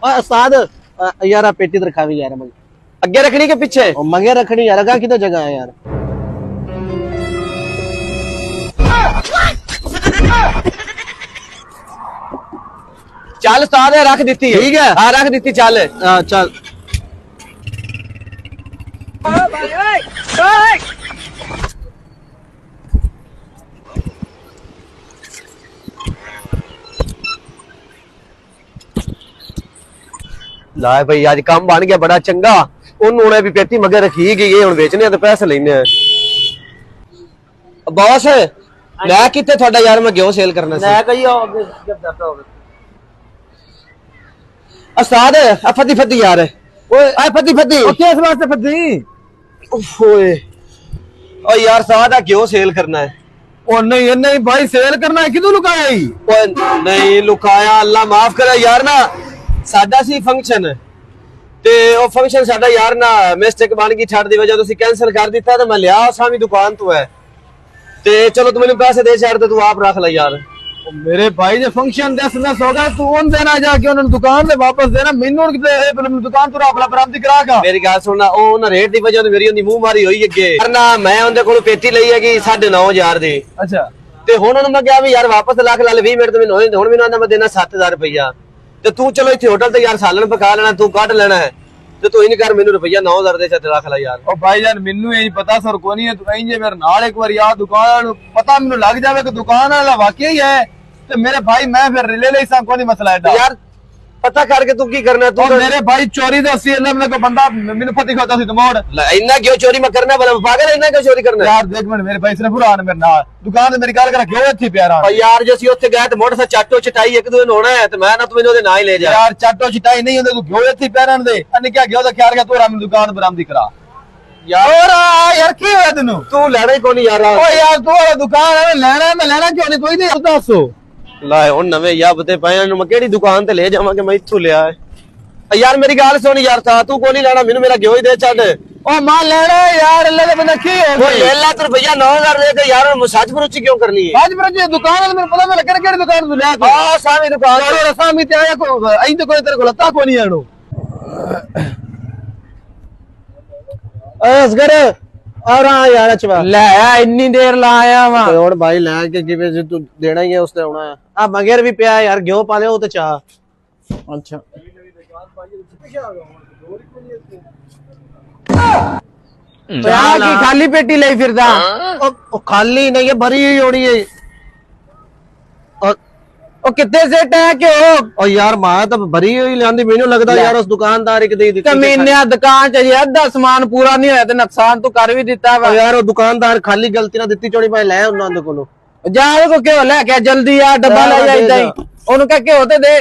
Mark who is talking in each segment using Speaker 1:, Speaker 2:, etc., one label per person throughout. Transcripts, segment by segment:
Speaker 1: उस्ताद यार आप पेटी रखावी यार मुझे
Speaker 2: अगे रखनी के पीछे
Speaker 1: मंगे रखनी यार अगा किधर जगह है यार।
Speaker 2: चल उस्ताद रख दी
Speaker 1: ठीक है
Speaker 2: हाँ रख दी चल
Speaker 1: चल
Speaker 2: ला भाई अज काम बन गया बड़ा चंगा उन्होंने भी पेटी मगे रखी गई है, हुण बेचने तो पैसे लेने बॉस मैं कितने थोड़ा यार मैं क्यों सेल करना
Speaker 1: मैं कही
Speaker 2: उस्ताद फती फती यार ओए फती फती
Speaker 1: किस वास्ते फती
Speaker 2: ओए ओ यार सादा क्यों सेल करना है
Speaker 1: ओ नहीं नहीं भाई सेल करना है किदू लुकाया ही
Speaker 2: नहीं लुकाया अल्लाह माफ करे यार ना साडा सी फंक्शन ते ओ फंक्शन साडा यार ना मिस्टेक बन गई छड़ दी वजह तुसी कैंसिल कर दिता ते मैं लिया सामी दुकान तो है ते चलो तू मैंने पैसे दे छड़ ते तू आप रख ले यार
Speaker 1: मेरे भाई जे फंक्शन 10 होगा तू उन देना जाके उन्होंने दुकान से वापस देना मेनू दुकान तो अपना बरामदी करागा
Speaker 2: मेरी गल सुनना ओ ना रेट दी वजह मेरी उंदी मुंह मारी होई अगे ना मैं उनदे कोलों पेटी लई हैगी 9,500 दी
Speaker 1: अच्छा
Speaker 2: ते हुण उन्होंने मैं कहा भी यार वापस लाख ला ले 20 मिनट तो मैंने होए हुण मैंने आंदा मैं देना 7,000 रुपया ते तू चलो इत्थे होटल ते यार सालन पका लेना तू कट लेना है ते तू ही नहीं कर मैनू रुपया 9,000 दे छत रख ला यार
Speaker 1: ओ भाईजान मेनू यही पता सर को नहीं है तू कहीं जे मेरे नाल एक बार यार दुकान पता मेनू लग जावे कि दुकान वाला वाकई है तो मेरे भाई मैं फिर ले ले सा कोई मसला है
Speaker 2: यार पता करके तू की करना तू
Speaker 1: मेरे भाई चोरी दे 80 अल्लाह को बंदा मेनू फती खाता सी तमोड़
Speaker 2: इतना क्यों चोरी मैं करना भला पागल है इतना क्यों चोरी करना
Speaker 1: यार देख मिनट मेरे भाई सिर्फ पुरान मेरे नाल दुकान ते मेरी गल कर क्यों इत्थे प्यारा
Speaker 2: यार जो सी ओथे गए ते मोड़ सा चाटो चटाई एक दो होना है ते मैं ना तू मैनू ओदे ना ही ले जा
Speaker 1: यार चाटो चिटाई नहीं होंदे तू क्यों इत्थे प्यारन दे अन्ने क्या गयो तो ख्याल कर तू राम दुकान बरामदी करा यार की होया तैनू
Speaker 2: तू लेना ही कोनी यार
Speaker 1: ओ यार तू दुकान है लेना मैं लेना क्यों नहीं कोई नहीं दसो
Speaker 2: लाए हुण नवे याबते पए नु मैं केड़ी दुकान ते ले जावां कि मैं इथों लिया है यार मेरी गल सुन यार था तू कोनी लेना मेनू मेरा क्यों ही दे छड़
Speaker 1: ओ मां लेना यार अल्लाह दे बंदा की हो
Speaker 2: ले ला तो रुपया 9,000 दे के यार सच भरोची क्यों करनी है
Speaker 1: आज मेरे दुकान है मेरे पता मैं केड़ी दुकान तू ले
Speaker 2: हां सामी दुकान
Speaker 1: और सामी ते आया को आई तो कोई तेरे को लता कोनी आनो असगर और हाँ यार अच्छा ले इतनी देर लाया वा और भाई लेके जिवे जे तू देना ही है उसने आना है आ मगर भी पिया यार घ्यो पा ले वो तो चाह अच्छा की खाली पेटी ले फिरदा खाली नहीं है भरी हुई होनी है ओ कितने सेट है क्यों ओ यार मां तो भरी हुई लांदी मेनू लगदा यार उस दुकानदार के दे दी कमीने दुकान च जी अद्धा सामान पूरा नहीं होया ते नुकसान तो कर भी दिता वा यार ओ दुकानदार खाली गलती ना दित्ती चोड़ी मैं ले उन्हां दे कोलो जा को क्यों ले के जल्दी यार डब्बा ले जा इदां ही ओनु कह के होते दे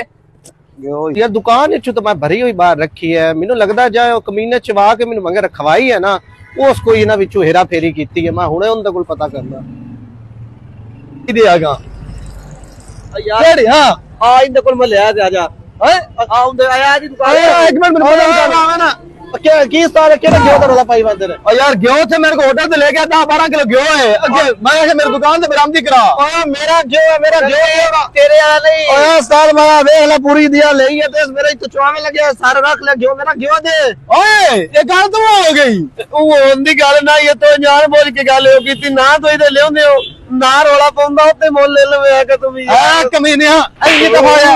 Speaker 1: यार दुकान इच तो मैं भरी हुई बाहर रखी है मेनू लगदा जाए ओ कमीने चवा के मेनू मंगे रखवाई है ना उस कोई ना विचों हेरा फेरी कीती है मैं हुणे उनदे कोल पता करना इदे आगा यार हां हां इनदे कोल मैं ले आ जा हैं आ उनदे आया जी दुकान एक मिनट मेरे को ना क्या की सारे केड़ा घ्यो दा रोला पाई बंदे ने ओ यार घ्यो थे मेरे को होटल से ले गया 10-12 किलो घ्यो है अगे मैं कहा मेरी दुकान से बरामदी करा ओ मेरा घ्यो है मेरा घ्यो तेरे वाला नहीं ओ साल मैं देख ले पूरी दिया ले है ते मेरे तो चुआवे लगे सारे रख ले घ्यो मेरा घ्यो दे ओए ये गल तो हो गई ओ होंदी गल ना ये तो जान बोल के गल हो कीती ना तो इधर ले ओंदे हो ना रोला पाਉਂਦਾ ਉੱਤੇ ਮੁੱਲ ਲੈ ਲਵੇ ਆ ਕਿ ਤੂੰ ਵੀ ਆ ਕਮੀਨਿਆ ਐਂ ਤਾਂ ਹੋਇਆ